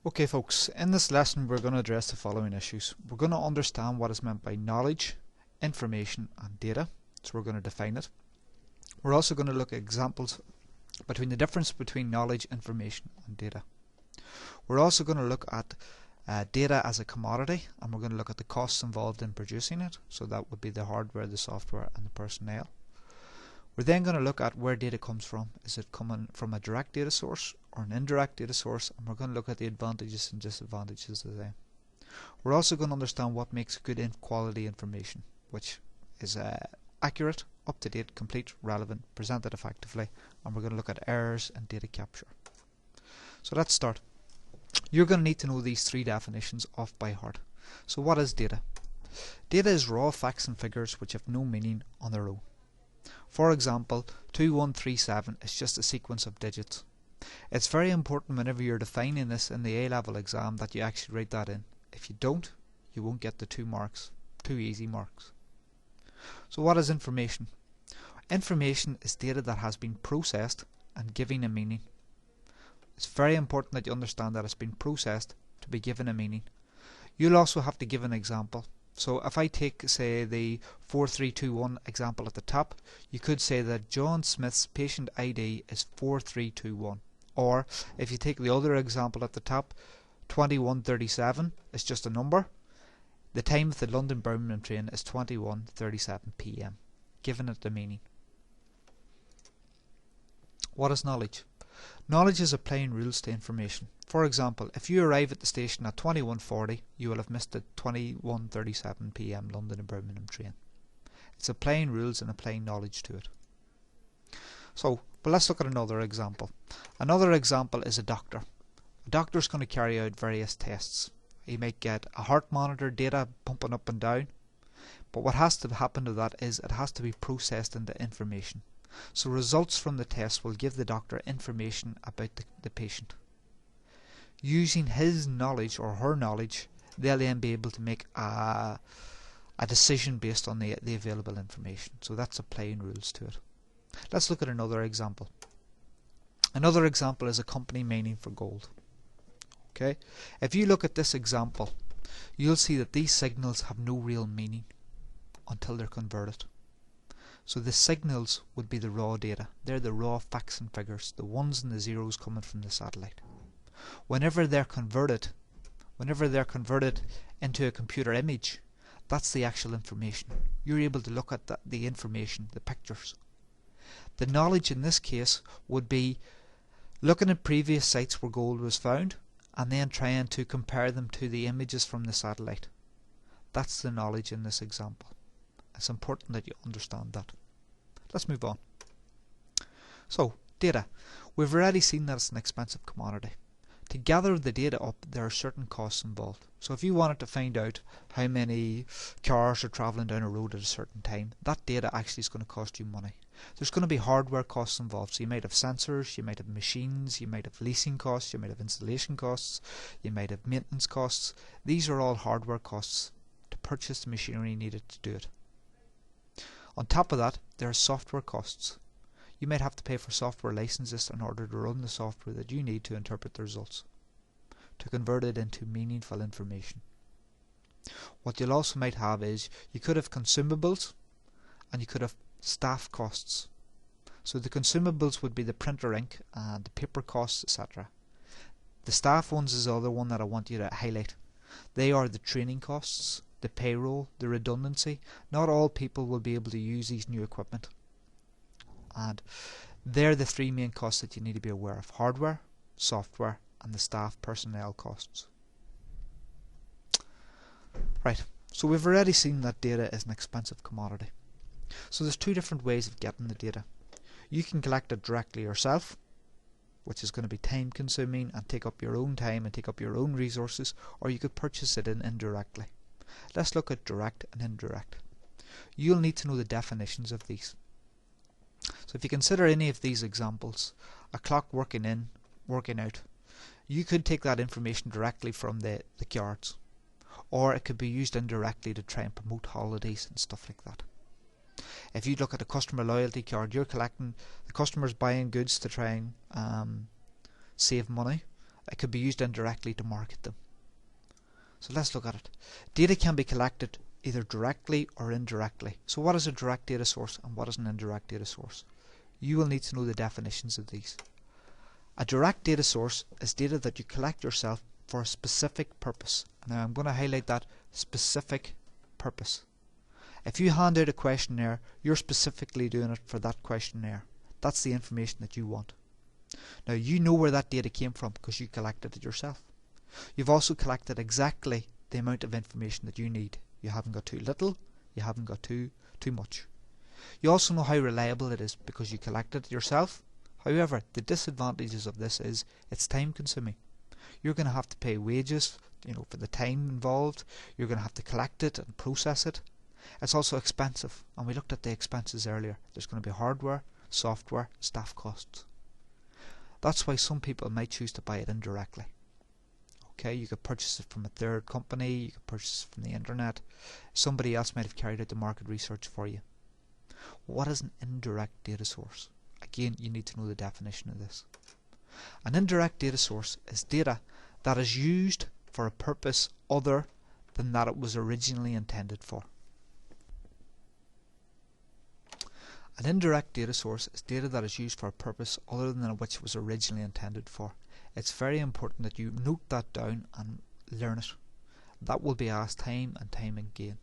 Okay folks, in this lesson we're going to address the following issues. We're going to understand what is meant by knowledge, information and data, so we're going to define it. We're also going to look at examples between the difference between knowledge, information and data. We're also going to look at data as a commodity, and we're going to look at the costs involved in producing it, so that would be the hardware, the software and the personnel. We're then going to look at where data comes from. Is it coming from a direct data source or an indirect data source? And we're going to look at the advantages and disadvantages of them. We're also going to understand what makes good quality information, which is accurate, up-to-date, complete, relevant, presented effectively, and we're going to look at errors and data capture. So let's start. You're going to need to know these three definitions off by heart. So what is data? Data is raw facts and figures which have no meaning on their own. For example, 2137 is just a sequence of digits. It's very important whenever you're defining this in the A-level exam that you actually write that in. If you don't, you won't get the 2 easy marks. So what is information? Information is data that has been processed and given a meaning. It's very important that you understand that it's been processed to be given a meaning. You'll also have to give an example. So if I take, say, the 4321 example at the top, you could say that John Smith's patient ID is 4321. Or if you take the other example at the top, 2137 is just a number. The time of the London Birmingham train is 21:37 PM, giving it the meaning. What is knowledge? Knowledge is applying rules to information. For example, if you arrive at the station at 21:40, you will have missed the 21:37 PM London and Birmingham train. It's applying rules and applying knowledge to it. So, but let's look at another example. Another example is a doctor. A doctor is going to carry out various tests. He might get a heart monitor data pumping up and down, but what has to happen to that is it has to be processed into information. So results from the test will give the doctor information about the patient. Using his knowledge or her knowledge, they'll then be able to make a decision based on the available information. So that's applying rules to it. Let's look at another example. Another example is a company mining for gold. Okay, if you look at this example, you'll see that these signals have no real meaning until they're converted. So the signals would be the raw data. They're the raw facts and figures, the ones and the zeros coming from the satellite. Whenever they're converted into a computer image, that's the actual information. You're able to look at the information, the pictures. The knowledge in this case would be looking at previous sites where gold was found and then trying to compare them to the images from the satellite. That's the knowledge in this example. It's important that you understand that. Let's move on. So, data. We've already seen that it's an expensive commodity. To gather the data up, there are certain costs involved. So if you wanted to find out how many cars are travelling down a road at a certain time, that data actually is going to cost you money. There's going to be hardware costs involved. So you might have sensors, you might have machines, you might have leasing costs, you might have installation costs, you might have maintenance costs. These are all hardware costs to purchase the machinery needed to do it. On top of that, there are software costs. You might have to pay for software licenses in order to run the software that you need to interpret the results, to convert it into meaningful information. What you'll also might have is you could have consumables and you could have staff costs. So the consumables would be the printer ink and the paper costs, etc. The staff ones is the other one that I want you to highlight. They are the training costs, the payroll, the redundancy. Not all people will be able to use these new equipment. And they're the three main costs that you need to be aware of: hardware, software and the staff personnel costs. Right, so we've already seen that data is an expensive commodity. So there's two different ways of getting the data. You can collect it directly yourself, which is going to be time consuming and take up your own time and take up your own resources, or you could purchase it indirectly. Let's look at direct and indirect. You'll need to know the definitions of these. So if you consider any of these examples, a clock working in, working out, you could take that information directly from the cards, or it could be used indirectly to try and promote holidays and stuff like that. If you look at a customer loyalty card, you're collecting the customers buying goods to try and save money, it could be used indirectly to market them. So let's look at it. Data can be collected either directly or indirectly. So what is a direct data source and what is an indirect data source? You will need to know the definitions of these. A direct data source is data that you collect yourself for a specific purpose. Now I'm going to highlight that specific purpose. If you hand out a questionnaire, you're specifically doing it for that questionnaire. That's the information that you want. Now you know where that data came from because you collected it yourself. You've also collected exactly the amount of information that you need. You haven't got too little, you haven't got too much. You also know how reliable it is because you collected it yourself. However, the disadvantages of this is it's time consuming. You're going to have to pay wages, for the time involved. You're going to have to collect it and process it. It's also expensive, and we looked at the expenses earlier. There's going to be hardware, software, staff costs. That's why some people might choose to buy it indirectly. Okay, you could purchase it from a third company, you could purchase it from the internet. Somebody else might have carried out the market research for you. What is an indirect data source? Again, you need to know the definition of this. An indirect data source is data that is used for a purpose other than that it was originally intended for. An indirect data source is data that is used for a purpose other than which it was originally intended for. It's very important that you note that down and learn it. That will be asked time and time again.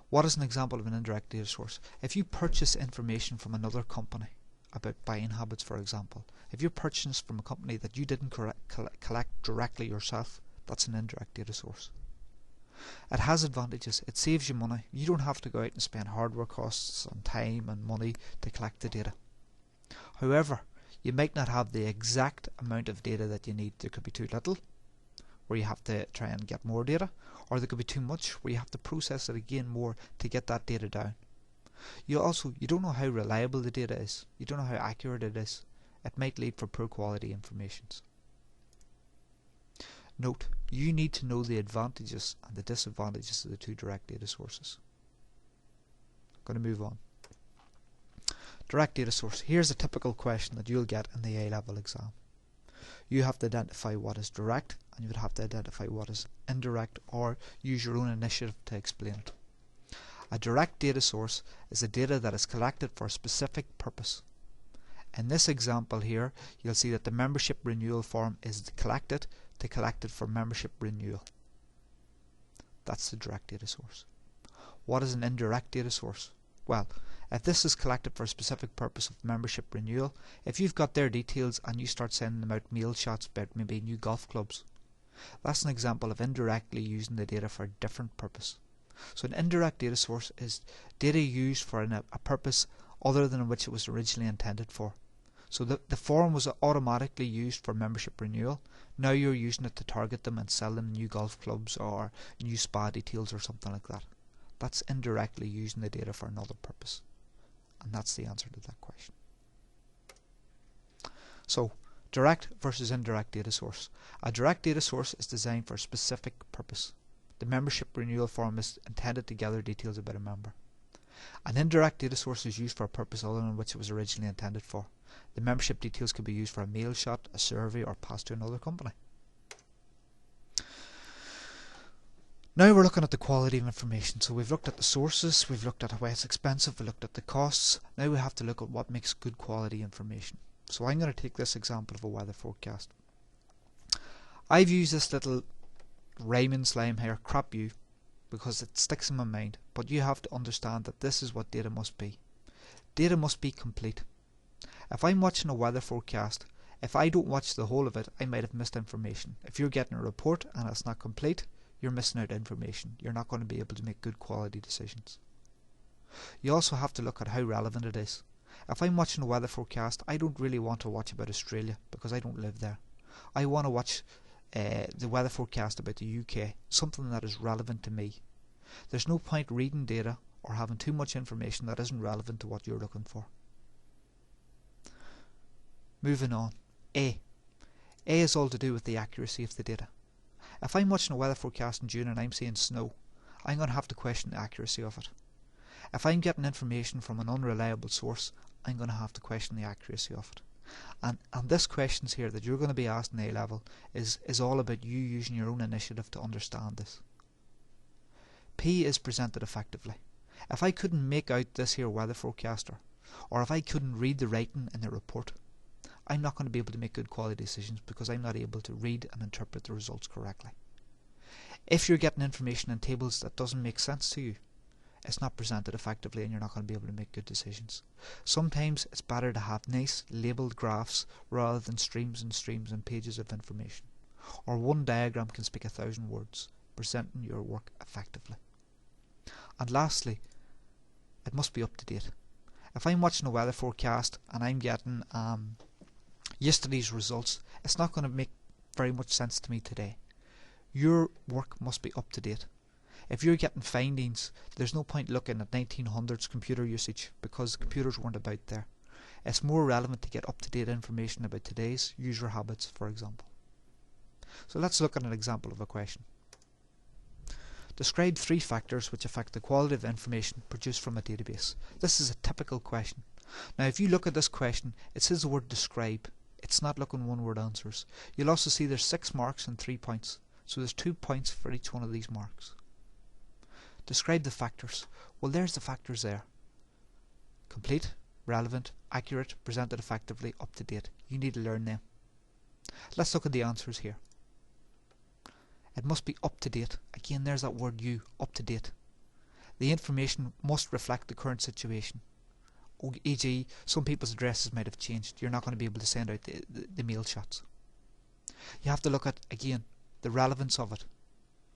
What is an example of an indirect data source? If you purchase information from another company about buying habits, for example, if you purchase from a company that you didn't collect directly yourself, that's an indirect data source. It has advantages. It saves you money. You don't have to go out and spend hardware costs and time and money to collect the data. However, you might not have the exact amount of data that you need. There could be too little, where you have to try and get more data, or there could be too much, where you have to process it again more to get that data down. You don't know how reliable the data is. You don't know how accurate it is. It might lead for poor quality information. Note, you need to know the advantages and the disadvantages of the two direct data sources. I'm going to move on. Direct data source. Here's a typical question that you'll get in the A-level exam. You have to identify what is direct and you would have to identify what is indirect, or use your own initiative to explain it. A direct data source is a data that is collected for a specific purpose. In this example here, you'll see that the membership renewal form is collected for membership renewal. That's the direct data source. What is an indirect data source? Well, if this is collected for a specific purpose of membership renewal, if you've got their details and you start sending them out mail shots about maybe new golf clubs, that's an example of indirectly using the data for a different purpose. So an indirect data source is data used for a purpose other than which it was originally intended for. So the form was automatically used for membership renewal. Now you're using it to target them and sell them new golf clubs or new spa details or something like that. That's indirectly using the data for another purpose. And that's the answer to that question. So, direct versus indirect data source. A direct data source is designed for a specific purpose. The membership renewal form is intended to gather details about a member. An indirect data source is used for a purpose other than which it was originally intended for. The membership details could be used for a mail shot, a survey, or passed to another company. Now we're looking at the quality of information. So we've looked at the sources, we've looked at why it's expensive, we looked at the costs. Now we have to look at what makes good quality information. So I'm going to take this example of a weather forecast. I've used this little rhyming slime here, crap you, because it sticks in my mind. But you have to understand that this is what data must be. Data must be complete. If I'm watching a weather forecast, if I don't watch the whole of it, I might have missed information. If you're getting a report and it's not complete, you're missing out information. You're not going to be able to make good quality decisions. You also have to look at how relevant it is. If I'm watching a weather forecast, I don't really want to watch about Australia because I don't live there. I want to watch the weather forecast about the UK, something that is relevant to me. There's no point reading data or having too much information that isn't relevant to what you're looking for. Moving on. A is all to do with the accuracy of the data. If I'm watching a weather forecast in June and I'm seeing snow, I'm going to have to question the accuracy of it. If I'm getting information from an unreliable source, I'm going to have to question the accuracy of it. And this questions here that you're going to be asked in A level is all about you using your own initiative to understand this. P is presented effectively. If I couldn't make out this here weather forecaster, or if I couldn't read the writing in the report, I'm not going to be able to make good quality decisions because I'm not able to read and interpret the results correctly. If you're getting information in tables that doesn't make sense to you, it's not presented effectively and you're not going to be able to make good decisions. Sometimes it's better to have nice labelled graphs rather than streams and streams and pages of information. Or one diagram can speak 1,000 words, presenting your work effectively. And lastly, it must be up to date. If I'm watching a weather forecast and I'm getting yesterday's results, it's not going to make very much sense to me today. Your work must be up to date. If you're getting findings, there's no point looking at 1900s computer usage because computers weren't about there. It's more relevant to get up-to-date information about today's user habits, for example. So let's look at an example of a question. Describe 3 factors which affect the quality of information produced from a database. This is a typical question. Now if you look at this question, it says the word describe. It's not looking one-word answers. You'll also see there's 6 marks and 3 points. So there's 2 points for each one of these marks. Describe the factors. Well, there's the factors there. Complete, relevant, accurate, presented effectively, up to date. You need to learn them. Let's look at the answers here. It must be up to date. Again, there's that word you, up to date. The information must reflect the current situation. E.g., some people's addresses might have changed. You're not going to be able to send out the mail shots. You have to look at, again, the relevance of it.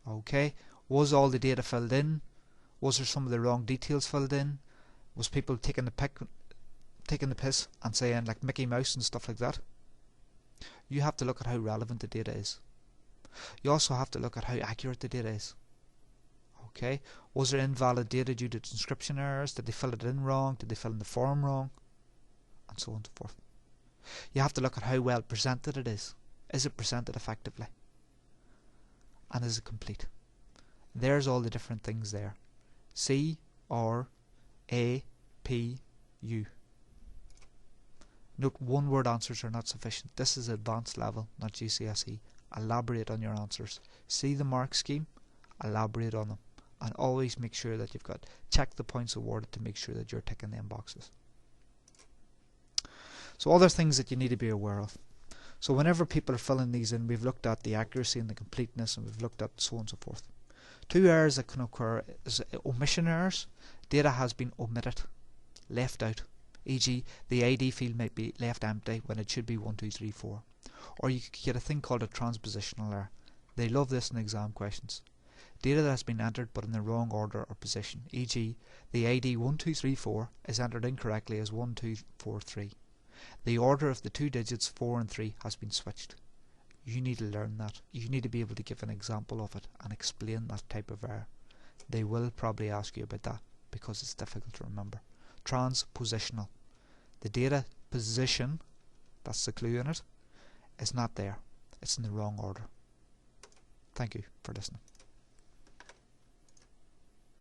Okay, was all the data filled in? Was there some of the wrong details filled in? Was people taking the piss and saying like Mickey Mouse and stuff like that? You have to look at how relevant the data is. You also have to look at how accurate the data is. Okay, was there invalid data due to transcription errors? Did they fill it in wrong? Did they fill in the form wrong? And so on and so forth. You have to look at how well presented it is. Is it presented effectively? And is it complete? There's all the different things there. C, R, A, P, U. Note, one-word answers are not sufficient. This is advanced level, not GCSE. Elaborate on your answers. See the mark scheme, elaborate on them. And always make sure that you've got, check the points awarded to make sure that you're ticking them boxes. So other things that you need to be aware of. So whenever people are filling these in, we've looked at the accuracy and the completeness, and we've looked at so on and so forth. 2 errors that can occur is omission errors. Data has been omitted, left out. E.g., the ID field might be left empty when it should be 1, 2, 3, 4. Or you could get a thing called a transpositional error. They love this in exam questions. Data that has been entered but in the wrong order or position. E.g., the ID 1, 2, 3, 4 is entered incorrectly as 1, 2, 4, 3. The order of the 2 digits 4 and 3 has been switched. You need to learn that. You need to be able to give an example of it and explain that type of error. They will probably ask you about that because it's difficult to remember. Transpositional. The data position, that's the clue in it, is not there. It's in the wrong order. Thank you for listening.